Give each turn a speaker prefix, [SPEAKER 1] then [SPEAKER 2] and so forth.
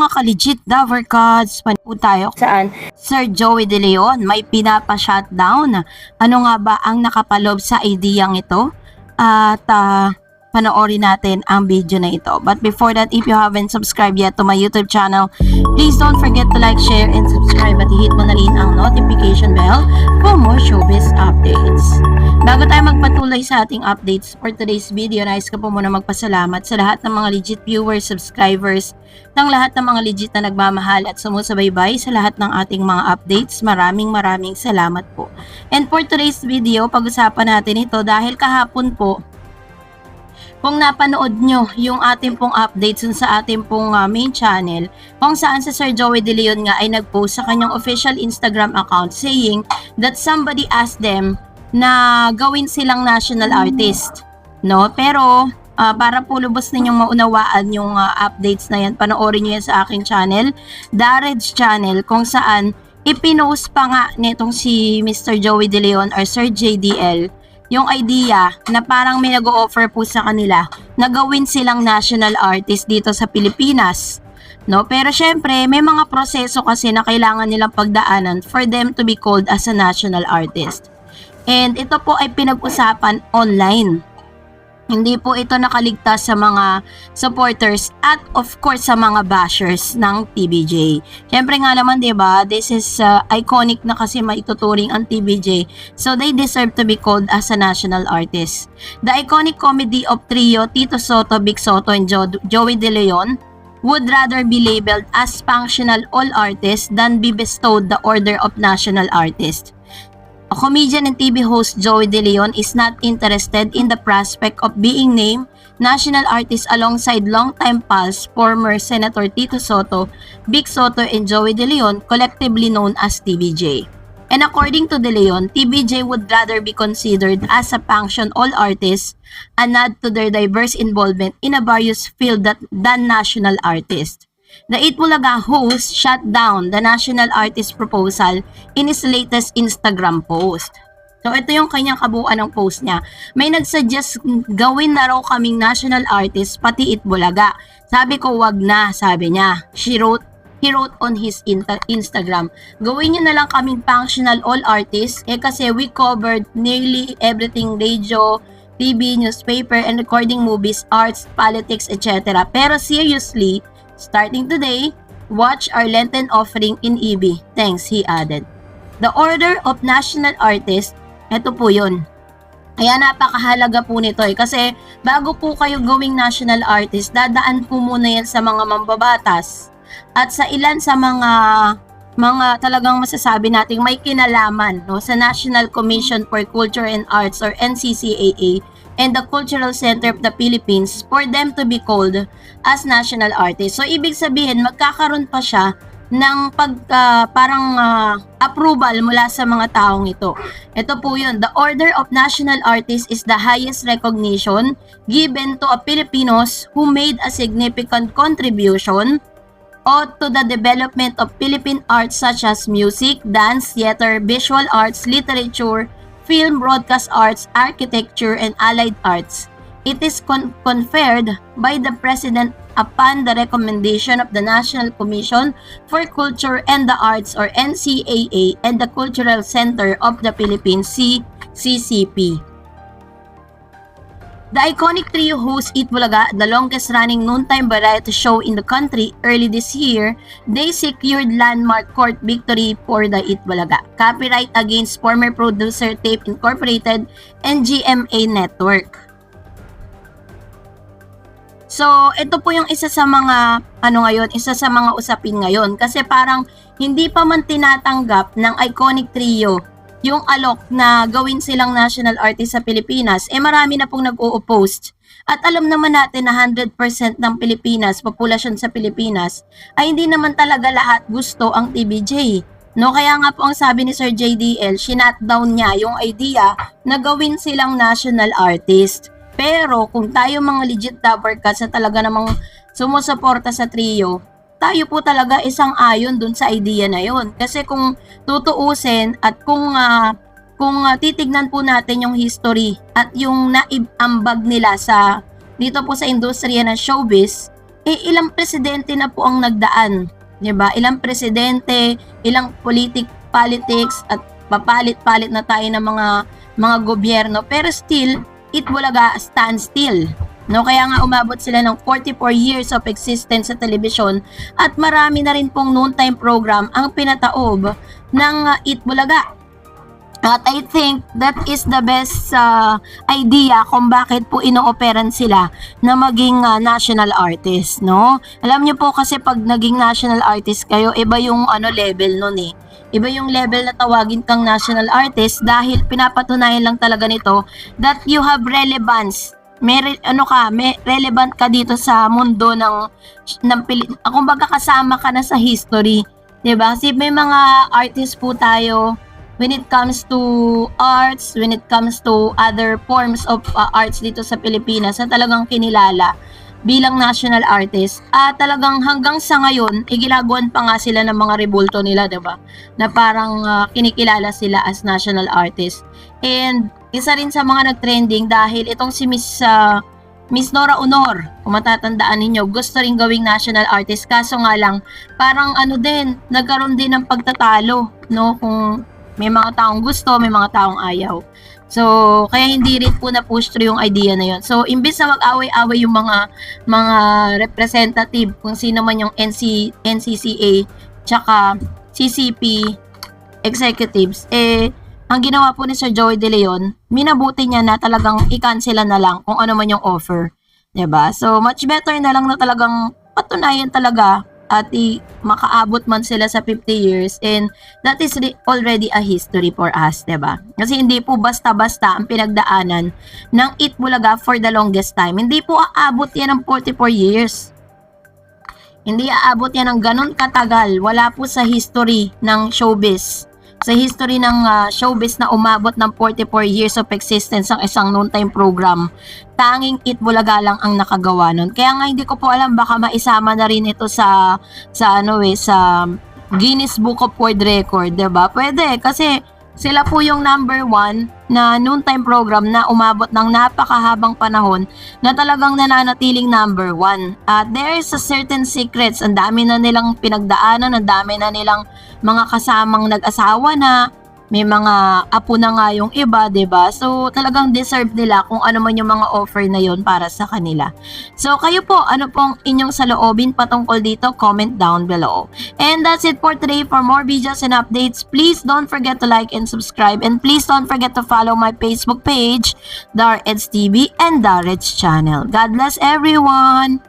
[SPEAKER 1] mga ka-legit lover gods, po tayo saan Sir Joey De Leon may pinapa-shutdown. Ano nga ba ang nakapalob sa ideyang ito? At panoorin natin ang video na ito. But before that, if you haven't subscribed yet to my YouTube channel, please don't forget to like, share, and subscribe at hit mo na rin ang notification bell for more showbiz updates. Bago tayo magpatuloy sa ating updates for today's video, nais ko po muna magpasalamat sa lahat ng mga legit viewers, subscribers, ng lahat ng mga legit na nagmamahal at sumusubaybay sa lahat ng ating mga updates. Maraming salamat po. And for today's video, pag-usapan natin ito dahil kahapon po, kung napanood nyo yung ating pong updates sa ating pong main channel, kung saan si Sir Joey De Leon nga ay nag-post sa kanyang official Instagram account saying that somebody asked them na gawin silang national artist, no? Pero para po lubos ninyong maunawaan yung updates na yan, panoorin nyo yan sa aking channel, Darred's channel, kung saan ipinost pa nga nitong si Mr. Joey De Leon or Sir JDL yung idea na parang may nag-o-offer po sa kanila na gawin silang national artist dito sa Pilipinas, no? Pero syempre may mga proseso kasi na kailangan nilang pagdaanan for them to be called as a national artist. And ito po ay pinag-usapan online. Hindi po ito nakaligtas sa mga supporters at of course sa mga bashers ng TVJ. Siyempre nga naman, 'di ba? This is iconic na kasi maituturing ang TVJ. So they deserve to be called as a national artist. The iconic comedy of trio Tito Sotto, Vic Sotto and Joey De Leon would rather be labeled as functional all artists than be bestowed the order of national artist. A comedian and TV host Joey De Leon is not interested in the prospect of being named national artist alongside longtime pals former Senator Tito Sotto, Vic Sotto and Joey De Leon, collectively known as TVJ. And according to De Leon, TVJ would rather be considered as a function all artist, a nod to their diverse involvement in a various field than national artist. The Itbulaga host shut down the national artist proposal in his latest Instagram post. So ito yung kanyang kabuuan ng post niya. May nagsuggest gawin na raw kaming national artist pati Itbulaga. Sabi ko wag na, sabi niya. He wrote on his Instagram. Gawin niyo na lang kaming functional all artists kasi we covered nearly everything: radio, TV, newspaper, and recording movies, arts, politics, etc. Pero seriously, starting today, watch our Lenten offering in EB. Thanks, he added. The Order of National Artists, ito po yun. Kaya napakahalaga po nito kasi bago po kayo gawing national artist, dadaan po muna yan sa mga mambabatas at sa ilan sa mga talagang masasabi nating may kinalaman, no, sa National Commission for Culture and Arts or NCCAA and the Cultural Center of the Philippines for them to be called as national artists. So ibig sabihin magkakaroon pa siya ng approval mula sa mga taong ito. Ito po yun. The Order of National Artists is the highest recognition given to a Filipinos who made a significant contribution to the development of Philippine arts such as music, dance, theater, visual arts, literature, film, broadcast arts, architecture, and allied arts. It is conferred by the President upon the recommendation of the National Commission for Culture and the Arts or NCAA and the Cultural Center of the Philippines, CCP. The iconic trio hosts Itbulaga, the longest-running noontime variety show in the country. Early this year, they secured landmark court victory for the Itbulaga. Copyright against former producer Tape Incorporated and GMA Network. So, ito po yung isa sa mga isa sa mga usapin ngayon kasi parang hindi pa man tinatanggap ng iconic trio yung alok na gawin silang national artist sa Pilipinas, marami na pong nag-o-oppose. At alam naman natin na 100% ng Pilipinas, populasyon sa Pilipinas, ay hindi naman talaga lahat gusto ang TVJ. No, kaya nga po ang sabi ni Sir JDL, shinut down niya yung idea na gawin silang national artist. Pero kung tayo mga legit lover cats na talaga namang sumusuporta sa trio, tayo po talaga isang ayon dun sa idea na yon. Kasi kung tutuusin at kung titignan po natin yung history at yung naibambag nila dito po sa industriya ng showbiz, ilang presidente na po ang nagdaan, 'di ba? Ilang presidente, ilang politics at papalit-palit na tayo ng mga gobyerno, pero still Itbulaga stand still. No, kaya nga umabot sila ng 44 years of existence sa telebisyon at marami na rin pong noontime program ang pinataob ng Itbulaga. At I think that is the best idea kung bakit po inooperan sila na maging national artist, no? Alam niyo po kasi pag naging national artist kayo, iba yung level nun eh. Iba yung level na tawagin kang national artist dahil pinapatunayan lang talaga nito that you have relevance. May relevant ka dito sa mundo kumbaga kasama ka na sa history, 'di ba? Kasi may mga artists po tayo when it comes to arts, when it comes to other forms of arts dito sa Pilipinas na talagang kinilala bilang national artist. Talagang hanggang sa ngayon, ginagawan pa nga sila ng mga rebulto nila, 'di ba? Na parang kinikilala sila as national artist. And isa rin sa mga nag-trending dahil itong si Miss Nora Honor, kung matatandaan ninyo, gusto rin gawing national artist. Kaso nga lang, parang nagkaroon din ng pagtatalo, no? Kung may mga taong gusto, may mga taong ayaw. So, kaya hindi rin po na-push through yung idea na yun. So, imbis na mag-away-away yung mga representative, kung sino man yung NCCA, tsaka CCP executives, ang ginawa po ni Sir Joey De Leon, minabuti niya na talagang i-cancel na lang kung ano man yung offer. 'Di ba? So, much better na lang na talagang patunayan talaga at makaabot man sila sa 50 years, and that is already a history for us, 'di ba? Kasi hindi po basta-basta ang pinagdaanan ng Itbulaga for the longest time. Hindi po aabot yan ng 44 years. Hindi aabot yan ng ganun katagal. Wala po sa history ng showbiz. Sa history ng showbiz na umabot ng 44 years of existence ang isang noontime program, tanging Itbulaga lang ang nakagawa nun. Kaya nga hindi ko po alam, baka maisama na rin ito sa Guinness Book of World Record, 'di ba? Pwede kasi sila po yung number 1 na noontime program na umabot ng napakahabang panahon na talagang nananatiling number 1. At there is a certain secrets. Ang dami na nilang pinagdaanan, ang dami na nilang mga kasamang nag-asawa na, may mga apo na nga yung iba, 'di ba? So talagang deserve nila kung ano man yung mga offer na yon para sa kanila. So kayo po, ano pong inyong saloobin patungkol dito? Comment down below. And that's it for today. For more videos and updates, please don't forget to like and subscribe, and please don't forget to follow my Facebook page, Dar Eds TV and Dar Eds channel. God bless everyone.